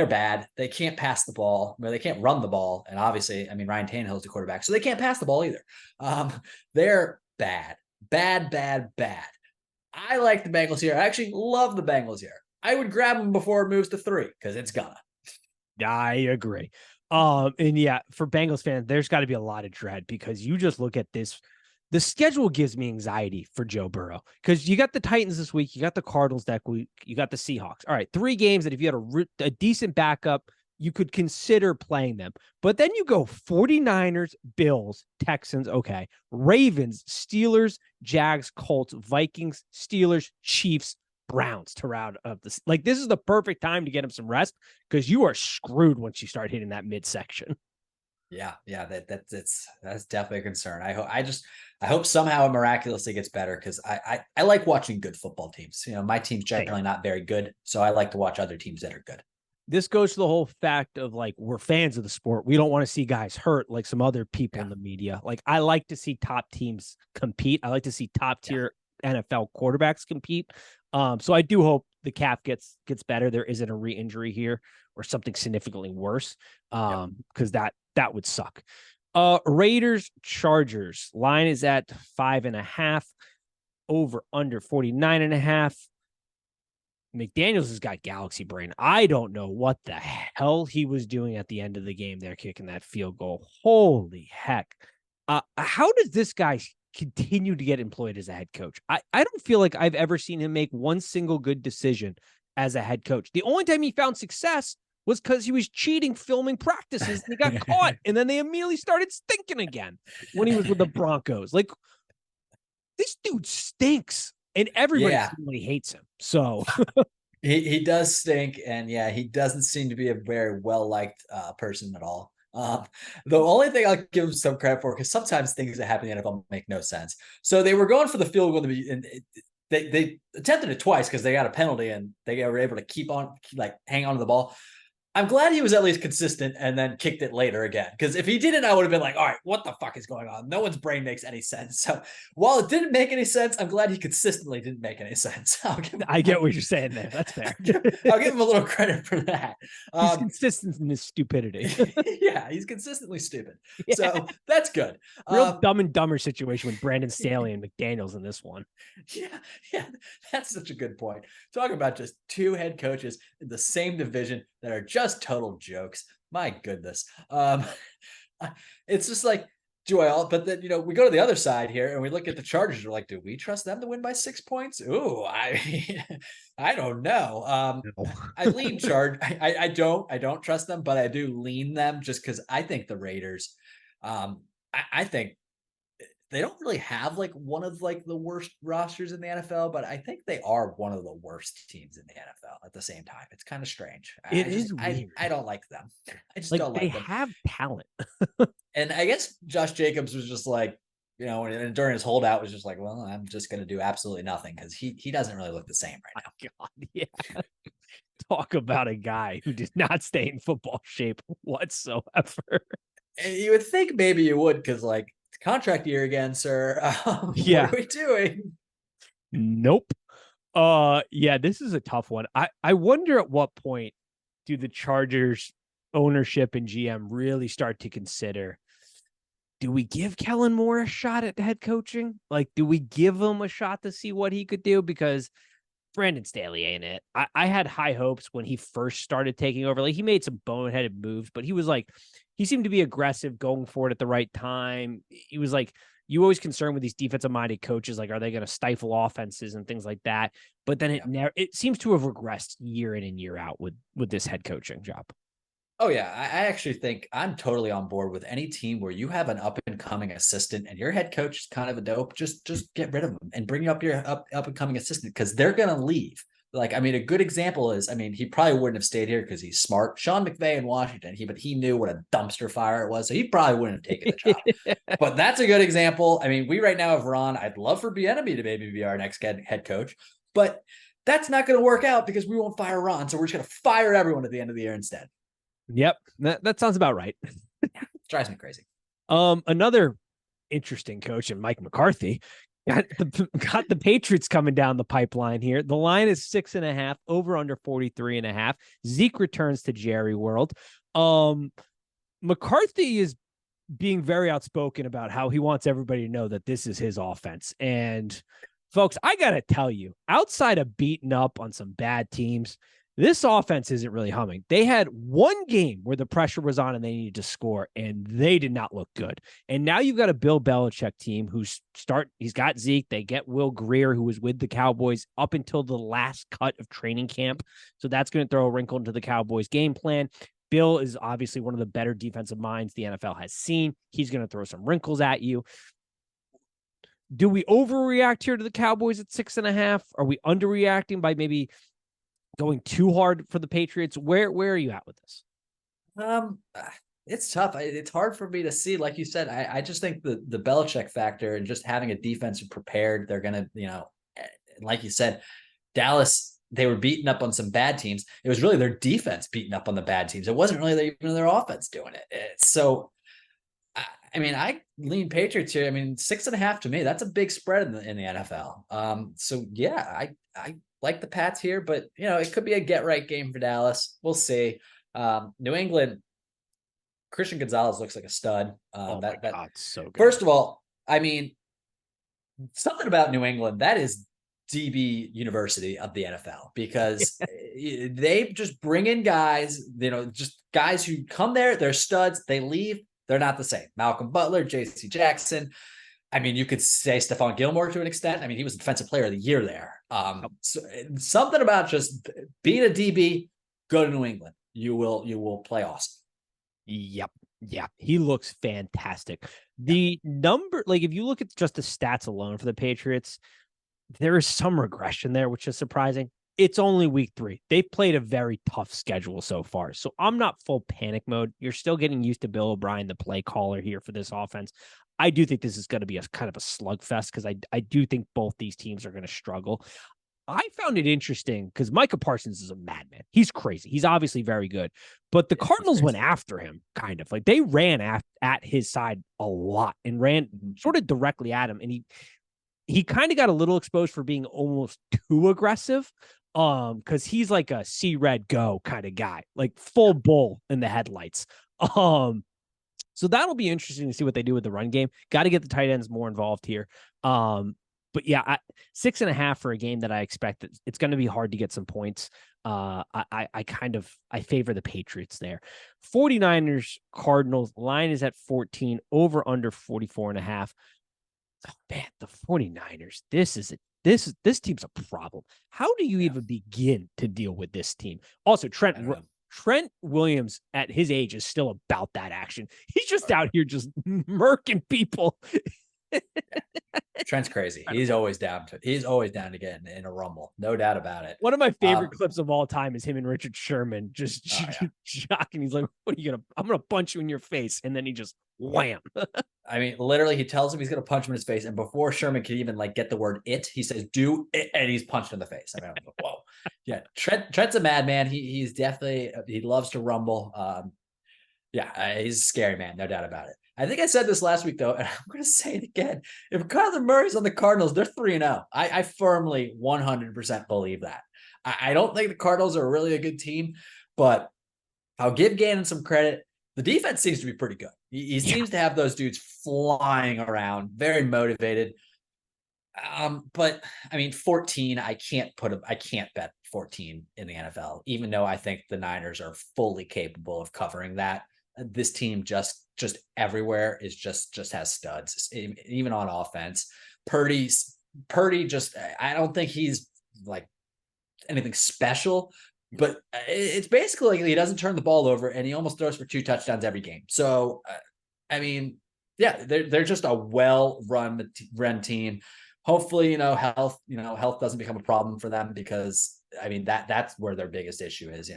bad. They can't pass the ball, they can't run the ball, and obviously, I mean Ryan Tannehill's the quarterback, so they can't pass the ball either. They're bad. Bad. I like the Bengals here. I actually love the Bengals here. I would grab them before it moves to 3 because it's gonna. I agree. And yeah, for Bengals fans, there's got to be a lot of dread because you just look at this. The schedule gives me anxiety for Joe Burrow because you got the Titans this week, you got the Cardinals that week, you got the Seahawks. All right, 3 games that if you had a decent backup, you could consider playing them. But then you go 49ers, Bills, Texans, okay, Ravens, Steelers, Jags, Colts, Vikings, Steelers, Chiefs, Browns to round up this. Like, this is the perfect time to get him some rest because you are screwed once you start hitting that midsection. Yeah, that's definitely a concern. I hope somehow it miraculously gets better because I like watching good football teams. My team's generally not very good, so I like to watch other teams that are good. This goes to the whole fact of like, we're fans of the sport. We don't want to see guys hurt like some other people in the media. Like, I like to see top teams compete. I like to see top tier NFL quarterbacks compete. So I do hope the calf gets better. There isn't a re-injury here or something significantly worse. Because that would suck. Raiders, Chargers. Line is at 5.5. Over under 49.5. McDaniels has got galaxy brain. I don't know what the hell he was doing at the end of the game there, kicking that field goal. Holy heck. How does this guy continue to get employed as a head coach? I don't feel like I've ever seen him make one single good decision as a head coach. The only time he found success was because he was cheating, filming practices, and he got caught. And then they immediately started stinking again when he was with the Broncos. Like, this dude stinks. And everybody really hates him. So he does stink, and he doesn't seem to be a very well liked person at all. The only thing I'll give him some credit for, because sometimes things that happen in the NFL make no sense. So they were going for the field goal, and they attempted it twice because they got a penalty, and they were able to hang on to the ball. I'm glad he was at least consistent and then kicked it later again. Because if he didn't, I would have been like, all right, what the fuck is going on? No one's brain makes any sense. So while it didn't make any sense, I'm glad he consistently didn't make any sense. I get what you're saying there. That's fair. I'll give him a little credit for that. He's consistent in his stupidity. Yeah, he's consistently stupid. Yeah. So that's good. Real Dumb and Dumber situation with Brandon Staley and McDaniels in this one. Yeah, that's such a good point. Talking about just 2 head coaches in the same division that are just total jokes. My goodness. It's just like Joel, but then we go to the other side here and we look at the Chargers. We're like, do we trust them to win by 6 points? Ooh, I don't know. I lean Charge. I don't trust them, but I do lean them just because I think the Raiders. I think they don't really have one of the worst rosters in the NFL, but I think they are one of the worst teams in the NFL at the same time. It's kind of strange. It is weird. I don't like them. I just don't like them. They have talent. And I guess Josh Jacobs was just like, and during his holdout was just like, well, I'm just going to do absolutely nothing because he doesn't really look the same right now. God, yeah. Talk about a guy who did not stay in football shape whatsoever. And you would think maybe you would because contract year again, sir. What are we doing? Nope. This is a tough one. I wonder at what point do the Chargers ownership and GM really start to consider, do we give Kellen Moore a shot at head coaching? Like, do we give him a shot to see what he could do? Because Brandon Staley ain't it. I had high hopes when he first started taking over. Like he made some boneheaded moves, but he seemed to be aggressive, going for it at the right time. He was like, you always concerned with these defensive minded coaches, like, are they going to stifle offenses and things like that? But then it seems to have regressed year in and year out with this head coaching job. Oh yeah, I actually think I'm totally on board with any team where you have an up and coming assistant and your head coach is kind of a dope. Just get rid of them and bring up your up and coming assistant because they're gonna leave. Like, I mean, a good example is, I mean, he probably wouldn't have stayed here because he's smart. Sean McVay in Washington, but he knew what a dumpster fire it was, so he probably wouldn't have taken the job. But that's a good example. I mean, we right now have Ron. I'd love for Bieniemy to maybe be our next head coach, but that's not going to work out because we won't fire Ron. So we're just going to fire everyone at the end of the year instead. Yep, that sounds about right. Yeah, it drives me crazy. Another interesting coach in Mike McCarthy got the Patriots coming down the pipeline here. The line is 6.5, over under 43.5. Zeke returns to Jerry World. McCarthy is being very outspoken about how he wants everybody to know that this is his offense. And folks, I got to tell you, outside of beating up on some bad teams, this offense isn't really humming. They had one game where the pressure was on and they needed to score, and they did not look good. And now you've got a Bill Belichick team he's got Zeke. They get Will Grier, who was with the Cowboys up until the last cut of training camp. So that's going to throw a wrinkle into the Cowboys game plan. Bill is obviously one of the better defensive minds the NFL has seen. He's going to throw some wrinkles at you. Do we overreact here to the Cowboys at 6.5? Are we underreacting by maybe going too hard for the Patriots? Where are you at with this? It's tough. It's hard for me to see. Like you said, I just think the Belichick factor and just having a defense prepared, they're going to, like you said, Dallas, they were beating up on some bad teams. It was really their defense beating up on the bad teams. It wasn't really even their offense doing it. So, I mean, I lean Patriots here. I mean, 6.5 to me, that's a big spread in the NFL. So yeah, I like the Pats here, but it could be a get right game for Dallas. We'll see. New England, Christian Gonzalez looks like a stud. Oh my God, so good. First of all, I mean, something about New England, that is DB University of the NFL, because they just bring in guys, just guys who come there, they're studs, they leave, they're not the same. Malcolm Butler, JC Jackson. I mean, you could say Stephon Gilmore to an extent. I mean, he was Defensive Player of the Year there. So something about just being a DB, go to New England. You will play awesome. Yep. Yeah, he looks fantastic. The number, like if you look at just the stats alone for the Patriots, there is some regression there, which is surprising. It's only week 3. They've played a very tough schedule so far. So I'm not full panic mode. You're still getting used to Bill O'Brien, the play caller here for this offense. I do think this is going to be a kind of a slugfest because I do think both these teams are going to struggle. I found it interesting because Micah Parsons is a madman. He's crazy. He's obviously very good. But the Cardinals went after him, kind of. Like they ran at his side a lot and ran sort of directly at him. And he kind of got a little exposed for being almost too aggressive. Because he's like a see red go kind of guy, like full bull in the headlights. So that'll be interesting to see what they do with the run game. Got to get the tight ends more involved here. But yeah, 6.5 for a game that I expect that it's going to be hard to get some points. I favor the Patriots there. 49ers, Cardinals, line is at 14, over under 44.5. Oh, man, the 49ers, this team's a problem. How do you even begin to deal with this team? Also, Trent Williams at his age is still about that action. He's just out here just murking people. Trent's crazy. He's always down to get in a rumble. No doubt about it. One of my favorite clips of all time is him and Richard Sherman just shocking. He's like, I'm going to punch you in your face. And then he just wham. I mean, literally, he tells him he's going to punch him in his face. And before Sherman can even get the word it, he says, do it. And he's punched in the face. I mean, I'm like, whoa. Yeah. Trent's a madman. He's definitely, he loves to rumble. He's a scary man. No doubt about it. I think I said this last week, though, and I'm going to say it again. If Kyler Murray's on the Cardinals, they're 3-0. I firmly 100% believe that. I don't think the Cardinals are really a good team, but I'll give Gannon some credit. The defense seems to be pretty good. He seems to have those dudes flying around, very motivated. But I mean, 14, I can't bet 14 in the NFL, even though I think the Niners are fully capable of covering that. This team just everywhere is just has studs, even on offense. Purdy's Purdy just I don't think he's like anything special, but it's basically like he doesn't turn the ball over and he almost throws for 2 touchdowns every game. So I mean, yeah, they're just a run team. Hopefully, health doesn't become a problem for them because I mean that's where their biggest issue is.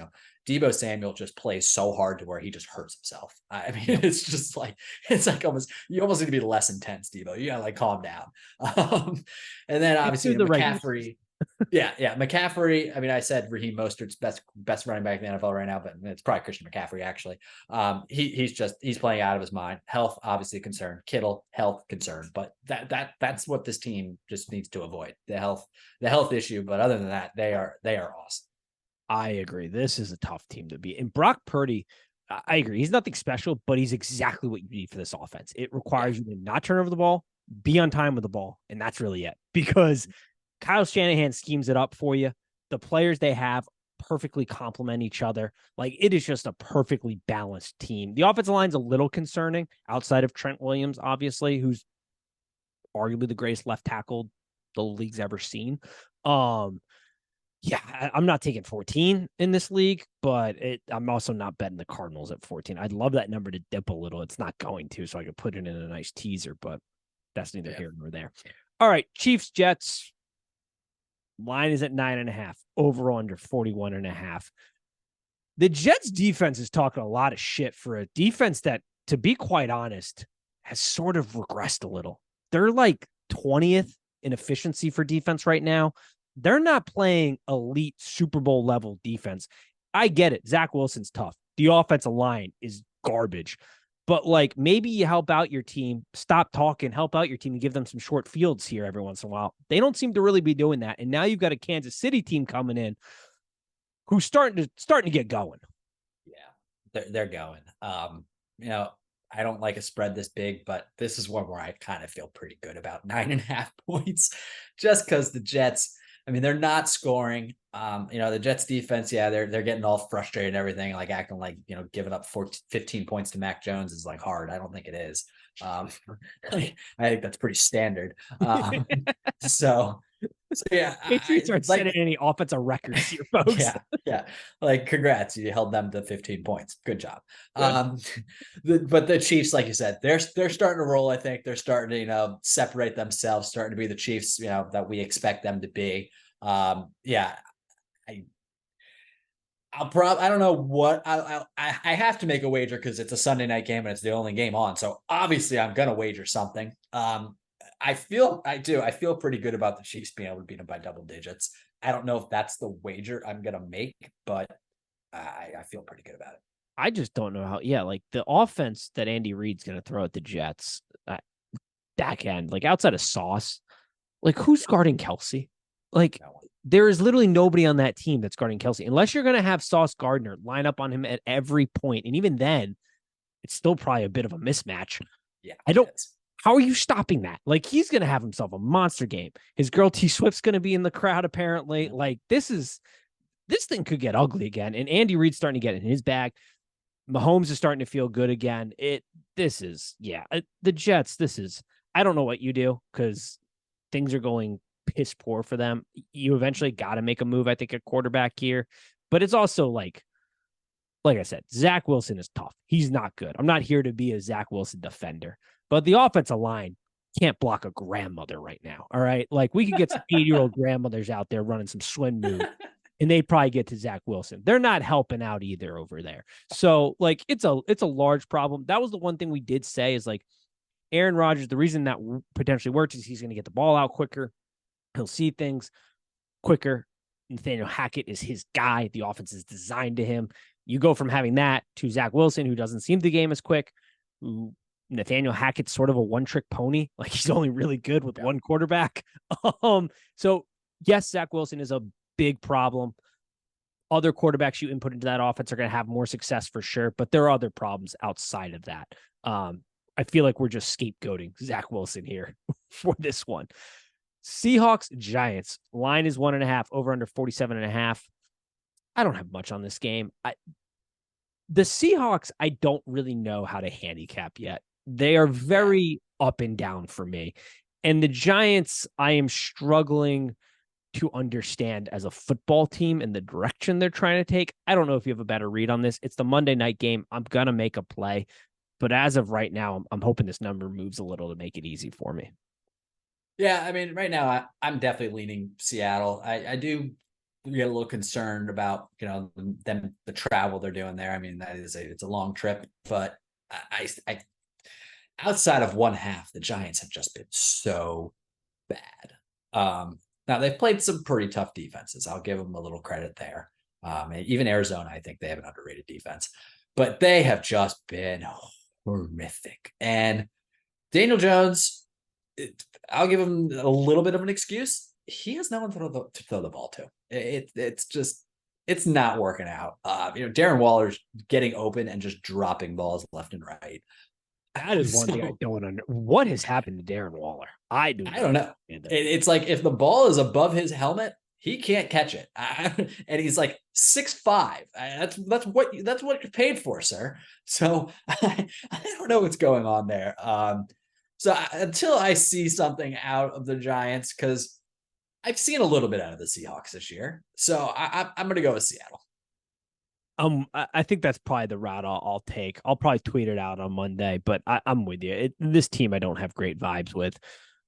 Deebo Samuel just plays so hard to where he just hurts himself. I mean, it's like almost you almost need to be less intense, Deebo. You gotta like calm down. And then Stick obviously to the regular McCaffrey. Yeah. McCaffrey. I mean, I said Raheem Mostert's best running back in the NFL right now, but it's probably Christian McCaffrey actually. He's playing out of his mind. Health obviously a concern. Kittle health concern, but that's what this team just needs to avoid the health issue. But other than that, they are awesome. I agree. This is a tough team to beat. And Brock Purdy, I agree. He's nothing special, but he's exactly what you need for this offense. It requires you to not turn over the ball, be on time with the ball, and that's really it. Because Kyle Shanahan schemes it up for you. The players they have perfectly complement each other. Like it is just a perfectly balanced team. The offensive line's a little concerning outside of Trent Williams, obviously, who's arguably the greatest left tackle the league's ever seen. Yeah, I'm not taking 14 in this league, but I'm also not betting the Cardinals at 14. I'd love that number to dip a little. It's not going to, so I could put it in a nice teaser, but that's neither here nor there. All right, Chiefs, Jets. Line is at 9.5. Over under 41.5. The Jets defense is talking a lot of shit for a defense that, to be quite honest, has sort of regressed a little. They're like 20th in efficiency for defense right now. They're not playing elite Super Bowl level defense. I get it. Zach Wilson's tough. The offensive line is garbage. But like maybe you help out your team, stop talking, help out your team and give them some short fields here every once in a while. They don't seem to really be doing that. And now you've got a Kansas City team coming in who's starting to get going. Yeah, they're going. I don't like a spread this big, but this is one where I kind of feel pretty good about 9.5 points, just because the Jets. I mean, they're not scoring. The Jets defense, yeah, they're getting all frustrated and everything, like acting like, giving up 15 points to Mac Jones is like hard. I don't think it is. I think that's pretty standard. So yeah, Patriots aren't setting any offensive records here, folks. Yeah. Like, congrats, you held them to 15 points. Good job. But the Chiefs, like you said, they're starting to roll. I think they're starting to, separate themselves, starting to be the Chiefs, that we expect them to be. Yeah, I don't know what I have to make a wager because it's a Sunday night game and it's the only game on. So obviously I'm gonna wager something. I feel pretty good about the Chiefs being able to beat them by double digits. I don't know if that's the wager I'm gonna make, but I feel pretty good about it. I just don't know how. Yeah, like the offense that Andy Reid's going to throw at the Jets, back end, like outside of Sauce, like who's guarding Kelsey? Like there is literally nobody on that team that's guarding Kelsey, unless you're going to have Sauce Gardner line up on him at every point, and even then, it's still probably a bit of a mismatch. Yeah, I don't. How are you stopping that? Like he's going to have himself a monster game. His girl T Swift's going to be in the crowd apparently. Yeah. Like this thing could get ugly again, and Andy Reid's starting to get in his bag. Mahomes is starting to feel good again. The Jets. I don't know what you do because things are going piss poor for them. You eventually got to make a move, I think, at quarterback here, but it's also like I said, Zach Wilson is tough. He's not good. I'm not here to be a Zach Wilson defender, but the offensive line can't block a grandmother right now. All right. Like we could get some 80-year-old grandmothers out there running some swim moves. And they probably get to Zach Wilson. They're not helping out either over there. So like it's a large problem. That was the one thing we did say is like Aaron Rodgers, the reason that potentially works is he's going to get the ball out quicker. He'll see things quicker. Nathaniel Hackett is his guy. The offense is designed to him. You go from having that to Zach Wilson, who doesn't seem the game as quick, who Nathaniel Hackett's sort of a one-trick pony. Like he's only really good with one quarterback. So yes, Zach Wilson is a big problem. Other quarterbacks you input into that offense are going to have more success for sure, but there are other problems outside of that. I feel like we're just scapegoating Zach Wilson here for this one. Seahawks, Giants. Line is 1.5, over under 47.5. I don't have much on this game. The Seahawks, I don't really know how to handicap yet. They are very up and down for me. And the Giants, I am struggling to understand as a football team and the direction they're trying to take. I don't know if you have a better read on this. It's the Monday night game. I'm going to make a play. But as of right now, I'm hoping this number moves a little to make it easy for me. Yeah, I mean, right now I'm definitely leaning Seattle. I do get a little concerned about the travel they're doing there. I mean, it's a long trip, but I outside of one half, the Giants have just been so bad. Now they've played some pretty tough defenses. I'll give them a little credit there. And even Arizona, I think they have an underrated defense, but they have just been horrific. And Daniel Jones, I'll give him a little bit of an excuse. He has no one to throw the ball to. It's not working out. Darren Waller's getting open and just dropping balls left and right. That is one thing I don't understand. What has happened to Darren Waller? I don't know. It's like if the ball is above his helmet, he can't catch it, and he's like 6'5". That's what you're paid for, sir. So I don't know what's going on there. So until I see something out of the Giants, because I've seen a little bit out of the Seahawks this year, so I'm going to go with Seattle. I think that's probably the route I'll take. I'll probably tweet it out on Monday, but I'm with you. This team I don't have great vibes with.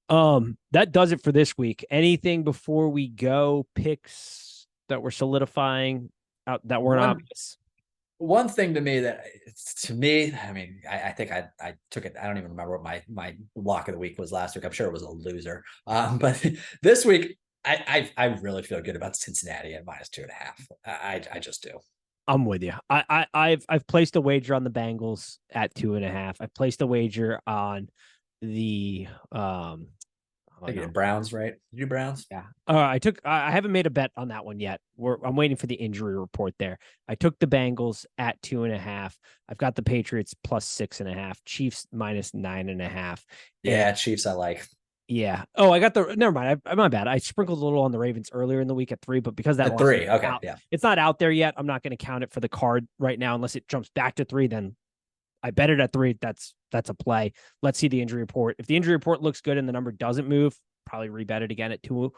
That does it for this week. Anything before we go? Picks that we're solidifying out that weren't obvious. One thing to me, I mean, I think I took it. I don't even remember what my lock of the week was last week. I'm sure it was a loser. But this week, I really feel good about Cincinnati at -2.5. I just do. I'm with you. I've placed a wager on the Bengals at 2.5. I've placed a wager on the I think you're Browns, right? You Browns? Yeah. I haven't made a bet on that one yet. I'm waiting for the injury report there. I took the Bengals at 2.5. I've got the Patriots plus 6.5. Chiefs -9.5. Yeah, Chiefs I like. Yeah. Oh, I got never mind. My bad. I sprinkled a little on the Ravens earlier in the week at 3, but because that at 3, okay, yeah, it's not out there yet. I'm not going to count it for the card right now unless it jumps back to 3. Then I bet it at 3. That's a play. Let's see the injury report. If the injury report looks good and the number doesn't move, probably rebet it again at 2.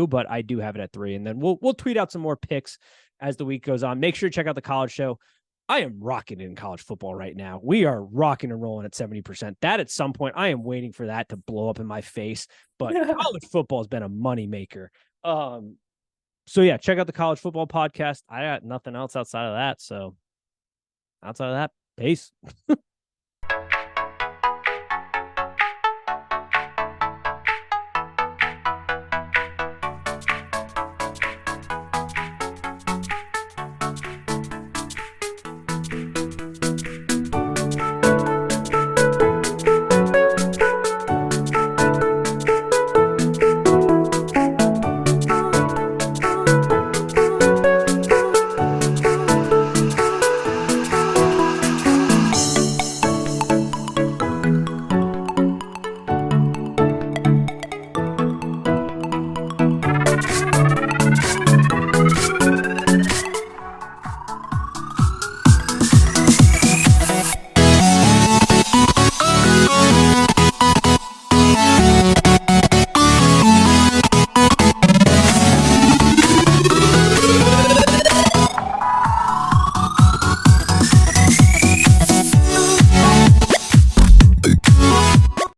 But I do have it at 3, and then we'll tweet out some more picks as the week goes on. Make sure to check out the college show. I am rocking in college football right now. We are rocking and rolling at 70%. That at some point, I am waiting for that to blow up in my face. But college football has been a moneymaker. So yeah, check out the college football podcast. I got nothing else outside of that. So outside of that, peace.